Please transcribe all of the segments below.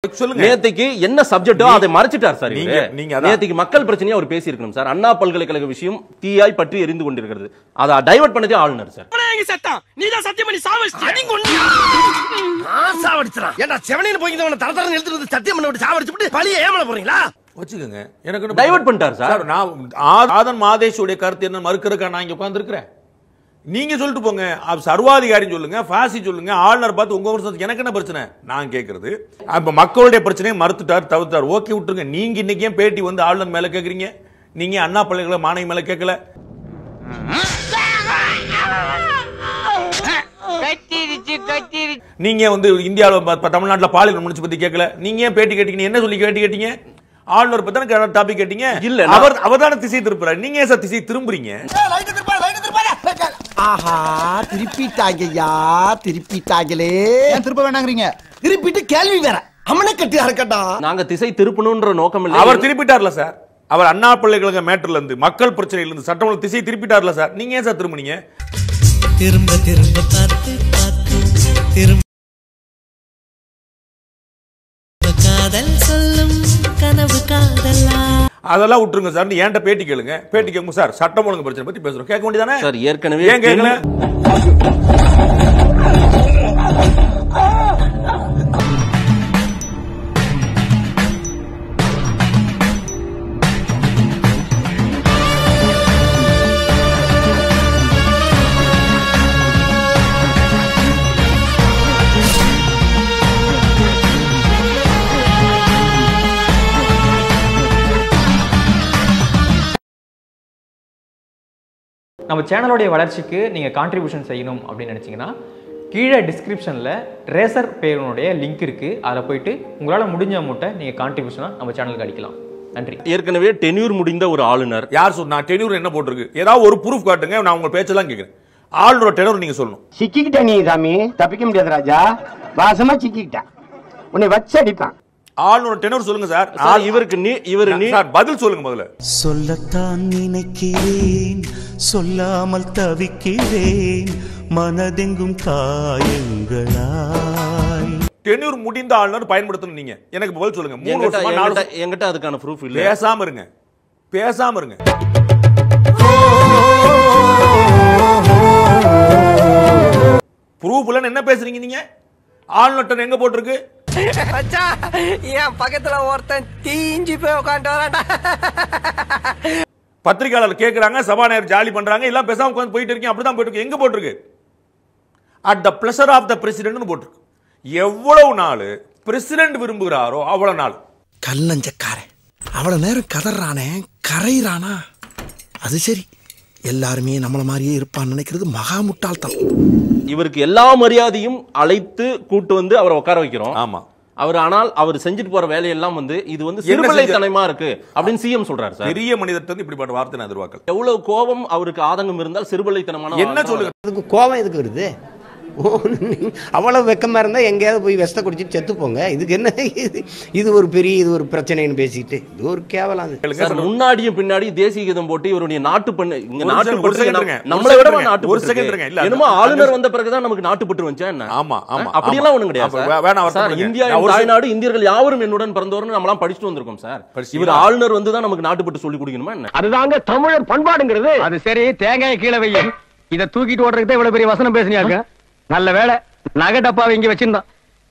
நேத்திக்கு என்ன சப்ஜெக்ட்டோ அதை மறைச்சிட்டார் சார். நேத்திக்கு மக்கள் பிரச்சனையை அவர் பேசி இருக்கணும் சார். அண்ணா பல்கலைக்கழக விஷயம் தீயாய் பற்றி எரிந்து கொண்டிருக்கிறது. அதை டைவர்ட் பண்ணதே ஆளுநர் சார். நீதான் சத்தியம் பண்ணி செவனின்னு போய் தரத்தரன்னு எழுத்துட்டு சத்தியம் பண்ணி சாவடிச்சுட்டு பழிய ஏமல போறீங்களா வச்சுக்கோங்க. எனக்கு டைவர்ட் பண்ணிட்டார் சார். நான் ஆதன் மாதேஷுடைய கருத்து என்ன மறுக்கிறதுக்கா நான் இங்க உட்கார்ந்து இருக்கிறேன். நீங்க சொல்லிட்டு போங்க, சர்வாதிகாரின்னு சொல்லுங்க, பாசி சொல்லுங்க, ஆளுநர் பார்த்து உங்க வருஷத்துக்கு எனக்கு என்ன பிரச்சனை நான் கேட்கறது. அப்ப மக்களுடைய பிரச்சனையை மறுத்துட்டார், தவிர்த்தார், ஓகே விட்டுருங்க. நீங்க இன்னைக்கு ஏன் பேட்டி வந்து ஆளுநர் மேல கேக்குறீங்க? நீங்க அண்ணா பல்கலைக்கழக மாணவி மேல கேட்கல. நீங்க வந்து இந்தியாவில் தமிழ்நாட்டில் பாலியல் முடிச்சு பத்தி கேட்கல. நீங்க ஏன் பேட்டி கேட்டீங்க? என்ன சொல்லி பேட்டி கேட்டீங்க? ஆளுநர் பத்தி டாபிக் கேட்டீங்க. இல்ல அவர் தானே திசை திருப்புறாரு. நீங்க ஏன் சார் திசை திரும்புறீங்க? ஆஹா திருப்பிட்டாங்கய்யா, திருப்பிட்டாங்களே. ஏன் திருப்ப வேண்டாங்கறீங்க? திருப்பிட்டு கேள்வி வேற அம்மனை கட்டி அறக்கட்டா. நாங்க திசை திருப்பணும்ன்ற நோக்கம் இல்ல. அவர் திருப்பிட்டார்ல சார். அவர் அண்ணா பல்கலைக்கழக மேட்டர்ல இருந்து மக்கள் பிரச்சனையில இருந்து சட்டமன்ற திசை திருப்பிட்டார்ல சார். நீங்க ஏன் சார் திரும்புனீங்க? திரும்ப திரும்ப பார்த்து பார்த்து திரும்ப காதல் சொல்லும் கனவு காதலா. அதெல்லாம் விட்டுருங்க சார். ஏன்ட்ட பேட்டி கேளுங்க. பேட்டி கேட்கும் சார் சட்டம் ஒழுங்கு பிரச்சனை பத்தி பேசுறோம். கேட்க வேண்டியதானே சார்? ஏற்கனவே ஏன் கேட்கல? நம்ம சேனலோடைய வளர்ச்சிக்கு நீங்கள் கான்ட்ரிபியூஷன் செய்யணும் அப்படின்னு நினச்சிங்கன்னா கீழே டிஸ்கிரிப்ஷனில் ரேசர் பேருனுடைய லிங்க் இருக்குது. அதில் போயிட்டு உங்களால் முடிஞ்ச அமௌண்ட்டை நீங்கள் கான்ட்ரிபியூஷனாக நம்ம சேனலுக்கு அடிக்கலாம். நன்றி. ஏற்கனவே டென்யூர் முடிந்த ஒரு ஆளுநர் யார் சொன்னா? டென்யூர் என்ன போட்டிருக்கு? ஏதாவது ஒரு ப்ரூஃப் காட்டுங்க. நான் உங்க பேச்செல்லாம் கேட்கிறேன். ஆளுநர் டென்யூர் நீங்க சொல்லணும். சிக்கிக்கிட்ட நீ சாமி, தப்பிக்க முடியாது ராஜா. வாசமா சிக்கிக்கிட்ட உன்னை வச்சு அடிப்பான். ஆளுநர் டென்யூர் சொல்லுங்க சார். இவருக்கு சார் பதில் சொல்லுங்க முதல்ல. சொல்லத்தான் நினைக்கிறேன், சொல்லாமல் தவிக்கிறேன், மனதெங்கும் காயங்களாய். டென்யூர் முடிந்த ஆளுநர் பயன்படுத்தணும். நீங்க எனக்கு பதில் சொல்லுங்க. 3 வருஷமா 4 வருஷம் என்கிட்ட அதுக்கான ப்ரூஃப் இல்ல. பேசாம இருங்க, பேசாம இருங்க. ப்ரூஃப் இல்லன்னு என்ன பேசுறீங்க நீங்க? ஆளுநர் எங்க போட்டிருக்கு? என் பக்கத்துல ஒருத்தன் தீஞ்சு போய் உட்காந்து வரான்டா. பத்திரிகையாளர் கேட்கறாங்க, சபாநாயகர் ஜாலி பண்றாங்க, எல்லாம் பேசாம உட்கார்ந்து போயிட்டு இருக்கீங்க. அப்படிதான் போயிட்டு இருக்கு. எங்க போட்டிருக்கு? At the pleasure of the president போட்டிருக்கு. எவ்வளவு நாள் பிரசிடென்ட் விரும்புகிறாரோ அவ்வளவு நாள். கல்லஞ்சக்காரன் அவ்வளவு நேரம் கதறானே, கரையிறானா? அது சரி, எல்லாருமே நம்மள மாதிரியே இருப்பான்னு நினைக்கிறது மகா முட்டாள்தான். இவருக்கு எல்லா மரியாதையும் அழைத்து கூட்டு வந்து அவரை உட்கார வைக்கிறோம். ஆமா. ஆனால் அவர் செஞ்சுட்டு போற வேலையெல்லாம் இது சிறுபிள்ளைத்தனமா இருக்கு அப்படின்னு சிஎம் சொல்றாரு சார். பெரிய மனிதர் இப்படிப்பட்ட வார்த்தை நான் எதிர்பார்க்கல. எவ்வளவு கோபம் அவருக்கு ஆதங்கம் இருந்தால் சிறுபிள்ளைத்தனமான என்ன சொல்லுங்க? அதுக்கு கோபம் எதுக்கு வருது? அவ்வளவு வெக்கமா இருந்தா எங்கேயாவது போய் விஷத்தை குடிச்சிட்டு செத்து போங்க. இதுக்கு என்ன? இது ஒரு பெரிய இது ஒரு பிரச்சனைன்னு பேசிட்டு இது ஒரு கேவலம். முன்னாடியும் பின்னாடி தேசிய கீதம் போட்டு இவருடைய நாட்டுப்பண்ணு இங்க நாட்டுப்பற்று நம்மளை விட நாட்டு ஒரு செகண்ட் இருங்க. இல்ல என்னமோ ஆளுநர் வந்த பிறகுதான் நமக்கு நாட்டுப்பற்று வந்துச்சா என்ன? ஆமா ஆமா அப்படியெல்லாம் ஒண்ணும் கிடையாது சார். இந்தியா தாய்நாடு, இந்தியர்கள் யாவரும் என்னுடன் பிறந்தவர்னு நம்மளாம் படிச்சுட்டு வந்திருக்கோம் சார். இவர் ஆளுநர் வந்துதான் நமக்கு நாட்டுப்பற்று சொல்லி கொடுக்கணுமா என்ன? அதுதாங்க தமிழர் பண்பாடுங்கிறது. அது சரி, தேங்காய் கீழே வைய இதை தூக்கிட்டு ஓடுறதுக்கு இவ்வளவு பெரிய வசனம் பேசினியாங்க. நல்ல வேலை நகை டப்பாவை இங்க வச்சிருந்தோம்.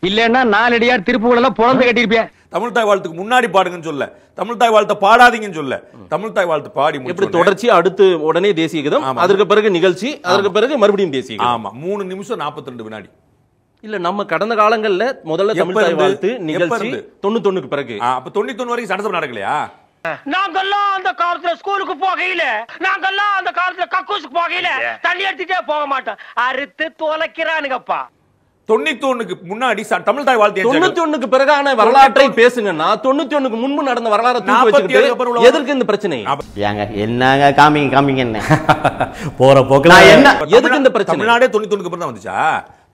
இல்லன்னா 4 அடியார் திருப்பூர்ல பொழந்து கட்டிருப்பேன். தமிழ் தாய் வாழ்த்துக்கு முன்னாடி பாடுங்கன்னு சொல்ல, தமிழ் தாய் வாழ்த்த பாடாதீங்கன்னு சொல்ல, தமிழ் தாய் வாழ்த்து பாடி எப்படி தொடர்ச்சியா அடுத்து உடனே தேசிய கீதம், அதற்கு பிறகு நிகழ்ச்சி, அதற்கு பிறகு மறுபடியும் தேசிய கீதம். ஆமா, 3 நிமிஷம் 42 வினாடி. இல்ல நம்ம கடந்த காலங்கள்ல முதல்ல தமிழ் தாய் வாழ்த்து நிகழ்ச்சி 91க்கு பிறகு. அப்ப 91 வரைக்கும் சட்டசபை நடக்கலையா? நாங்கெல்லாம் அந்த காலத்துல ஸ்கூலுக்கு போகையில, நாங்கெல்லாம் அந்த காலத்துல கக்கூசுக்கு போகையில தண்ணி எடுத்துட்டே போக மாட்டோம். அறுத்து தொலைக்கிறானுங்கப்பா. 91க்கு முன்னாடி தமிழ் தாய் வாழ்த்து 91க்கு பிறகான வரலாற்றை பேசுங்கன்னா 91க்கு முன்பு நடந்த வரலாறை தூக்கி வச்சுக்கிட்டு எதற்கு இந்த பிரச்சனை? என்னங்க காமிங்க என்ன போற போக்குல என்ன எதுக்கு இந்த பிரச்சனை? தமிழ்நாடே 91க்கு அப்புறம் தான் வந்துச்சா?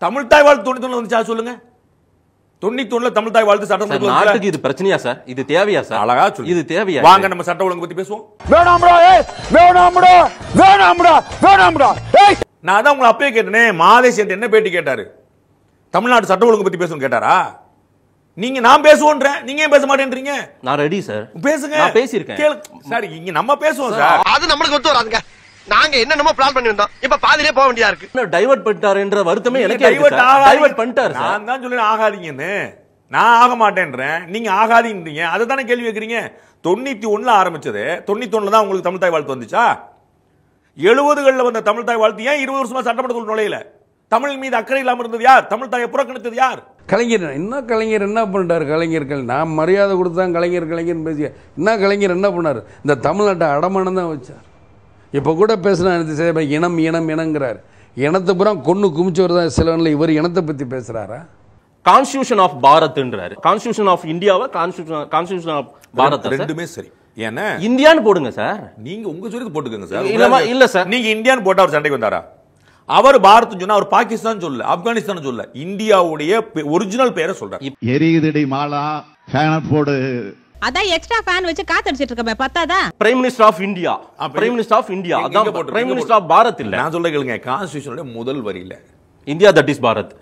தமிழ் தாய் வாழ்த்து 91ல வந்துச்சா சொல்லுங்க? 91ல தமிழ் தாய் வாழ்த்து சட்டம் நாட்டுக்கு இது பிரச்சனையா சார்? இது தேவையா சார்? அழகா சொல்லு. இது தேவையா? வாங்க நம்ம சட்ட ஒழுங்கு பத்தி பேசுவோம். வேணாம்டா, வேணாம்டா, வேணாம்டா, வேணாம்டா. நான் தான் உங்களை அப்பயே கேட்டேனே, மாதேஷ் என்ன பேட்டி கேட்டாரு? தமிழ்நாடு சட்ட ஒழுங்கு பத்தி பேசணும் கேட்டாரா? நீங்க நான் பேசுவோன்றேன், நீங்க ஏன் பேச மாட்டேன்றீங்க? நான் ரெடி சார், பேசுங்க. நான் பேசியிருக்கேன் சார். இங்க நம்ம பேசுவோம் சார். அது நம்மளுக்கு ஒத்து வராதுங்க. நாங்க என்னென்னமோ பிளான் பண்ணி வந்தோம், இப்ப பாதியிலே போக வேண்டியதா இருக்கு. டைவர்ட் பண்ணிட்டாருன்ற வருத்தமே எனக்கு டைவர்ட் பண்ணிட்டாரு. நான் தான் சொல்றேன் ஆகாதீங்கன்னு. நான் ஆக மாட்டேன்றேன், நீங்க ஆகாதீங்கன்றீங்க. அதை தானே கேள்வி கேட்கறீங்க. 91ல ஆரம்பிச்சது, 91ல தான் உங்களுக்கு தமிழ் தாய் வாழ்த்து வந்துச்சா? 70களில் வந்த தமிழ் தாய் வாழ்த்து ஏன் 20 வருஷமா சட்டமன்றத்தில் நுழையல? தமிழ் மீது அக்கறை இல்லாம இருந்தது யார்? தமிழ் தாயை புறக்கணித்தது யார்? கலைஞர். என்ன கலைஞர் என்ன பண்ணிட்டார்? கலைஞர்கள் நான் மரியாதை கொடுத்தான் கலைஞர் கலைஞர் பேசிய என்ன கலைஞர் என்ன பண்ணார்? இந்த தமிழ்நாட்டை அடமானம் தான் வச்சார். இப்போ கூட பேசினா இனம் இனம் இனங்கிறார். இனத்தை புறம் கொண்டு குமிச்சவர் தான் சிலவன்ல. இவர் இனத்தை பத்தி பேசுறாரா? கான்ஸ்டிடியூஷன் ஆஃப் பாரத்ன்றாரு. கான்ஸ்டிடியூஷன் ஆஃப் இந்தியாவை கான்ஸ்டிடியூஷன் ஆஃப் பாரத் ரெண்டுமே சரி. ஏன்னா இந்தியான்னு போடுங்க சார். நீங்க உங்க சொல்லிட்டு போட்டுக்கோங்க சார். இல்ல சார், நீங்க இந்தியான்னு போட்டா அவர் சண்டைக்கு வந்தாரா? அவர் பாரத் சொன்னா அவர் பாகிஸ்தான் சொல்ல, ஆப்கானிஸ்தான் சொல்ல, இந்தியாவுடைய ஒரிஜினல் பேரை சொல்றாரு. எரியுதடி மாலா ஃபேன் போடு. அதான் எக்ஸ்ட்ரா ஃபேன் வச்சு காத்தடிச்சிட்டு இருக்கமே பத்தாதா? Prime minister of India, prime minister of India, அதான் பிரைம் மினிஸ்டர் ஆஃப் பாரத் இல்ல. நான் சொல்ல கேளுங்க, கான்ஸ்டிடியூஷனோட முதல் வரியில India that is Bharat.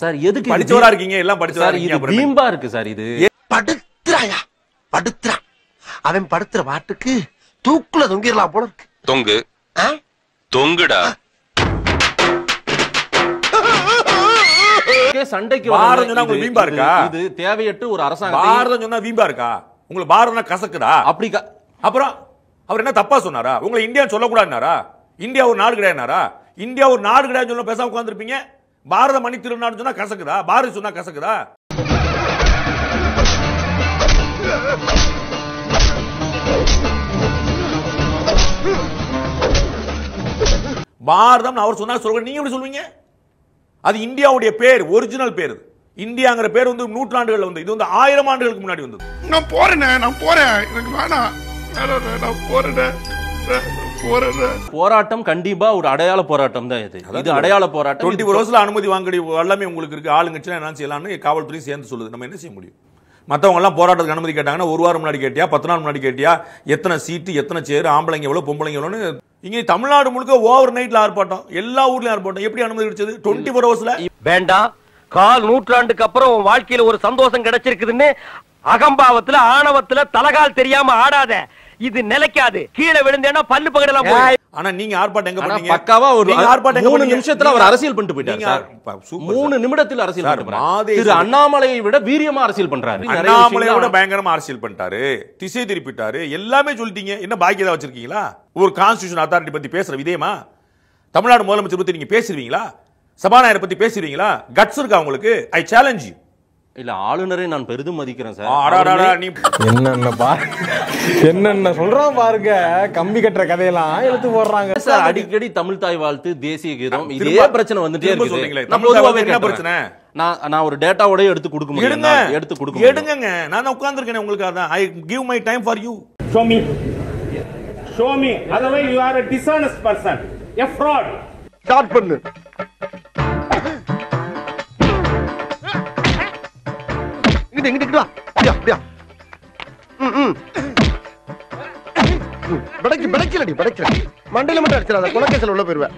Sir எதுக்கு படிச்சவரா இருக்கீங்க? எல்லாம் படிச்சவரா இருக்கீங்க. இது பீம்பா இருக்கு சார். இது படுத்துறாயா படுத்துறா. அவன் படுத்துற பாட்டுக்கு தூக்குல தொங்கிரலாம் போல இருக்கு. தொங்கு தொங்குடா. சண்டைக்கு பாரதம் சொன்னா உங்களுக்கு வீம்பா இருக்கா? இது தேவையற்ற ஒரு அரசாங்கம். பாரதம் சொன்னா வீம்பா இருக்கா உங்களுக்கு? பாரதம்னா கசக்குதா? அப்படி அப்புறம் அவர் என்ன தப்பா சொன்னாரா? உங்களை இந்தியா சொல்லக்கூடாதுனாரா? இந்தியா ஒரு நாடு கிடையாதுனாரா? இந்தியா ஒரு நாடு கிடையாது சொல்ல பேசாம உட்கார்ந்துருப்பீங்க. பாரத மணி திருநாடு சொன்னா கசக்குதா? பாரதி சொன்னா கசக்குதா? பாரதம் அவர் சொன்னா சொல்ற, நீங்க எப்படி சொல்லுவீங்க? அது இந்தியாவுடைய பேர், ஒரிஜினல் பேர். இந்தியாங்கிற பேர் வந்து நூற்றாண்டுகள் வந்து, இது வந்து 1000 ஆண்டுகளுக்கு முன்னாடி வந்தது. நான் போறேன், எனக்கு வேணாம், நான் போறேன். போராட்டம் கண்டிப்பா ஒரு அடையாள போராட்டம் தான். இது அடையாள போராட்டம். 20 வருஷத்துல அனுமதி வாங்கடி எல்லாமே உங்களுக்கு இருக்கு. ஆளுங்கட்சி என்ன செய்யலாம்னு காவல்துறை சேர்ந்து சொல்லுது. நம்ம என்ன செய்ய முடியும்? மற்றவங்க எல்லாம் போராட்டத்துக்கு அனுமதி கேட்டாங்கன்னா 1 வாரம் முன்னாடி கேட்டியா, 10 நாள் முன்னாடி கேட்டியா, எத்தனை சீட்டு, எத்தனை சேர், ஆம்பளைங்க எவ்வளவு, பொம்பளைங்க எவ்வளவுன்னு. இங்க தமிழ்நாடு முழுக்க ஓவர் நைட்ல ஆர்ப்பாட்டம், எல்லா ஊர்லயும் ஆர்ப்பாட்டம். எப்படி அனுமதி கிடைச்சது 24 ஹவர்ஸ்ல? வேண்டாம், கால் நூற்றாண்டுக்கு அப்புறம் உன் வாழ்க்கையில ஒரு சந்தோஷம் கிடைச்சிருக்குதுன்னு அகம்பாவத்துல ஆணவத்துல தலகால் தெரியாம ஆடாத. இது நிலைக்காது. கீழே விழுந்தேன்னா பல்லு பகடலாம் போய். ஆனா நீங்க ஆர்ப்பாட்டம் எங்க பண்ணீங்க? பக்காவா ஒரு ஆர்ப்பாட்டம் 3 நிமிஷத்துல அவர் அரசியல் பண்ணிட்டு போயிட்டார் சார். 3 நிமிடத்தில் அரசியல் பண்ணிட்டார். திரு அண்ணாமலையை விட வீரியமா அரசியல் பண்றாரு. அண்ணாமலையை விட பயங்கரமா அரசியல் பண்ணிட்டாரு, திசை திருப்பிட்டாரு. எல்லாமே சொல்லிட்டீங்க. என்ன பாக்கி ஏதாவது வச்சிருக்கீங்களா? ஒரு கான்ஸ்டிடியூஷன் அத்தாரிட்டி பத்தி பேசுற விதயமா? தமிழ்நாடு முதலமைச்சர் பத்தி நீங்க பேசுவீங்களா? சபாநாயகரை பத்தி பேசுவீங்களா? கட்ஸ் இருக்கா உங்களுக்கு? ஐ சேலஞ்ச் யூ. இல்ல, ஆளுநரை நான் பெரிதும் மதிக்கிறேன் சார். என்னென்ன சொல்றான் பாருங்க. கம்பி கட்டுற கதையெல்லாம் எடுத்து போடுறாங்க சார். அடிக்கடி தமிழ் தாய் வாழ்த்து, தேசிய கீதம், இதே பிரச்சனை வந்துட்டே இருக்கு. என்ன பிரச்சனை? நான் ஒரு டேட்டாவோட எடுத்து கொடுக்க முடியும். எடுங்க. நான் உட்கார்ந்திருக்கேன் உங்களுக்கு. அதான் I give my time for you. show me otherwise you are a dishonest person, a fraud. Start பண்ணு. இங்கிட்டு வா. அப்படியா? படைக்கலடி. மண்டையில மட்டும் அடிச்சிடாத, குலக்கேசல் உள்ள போயிருவேன்.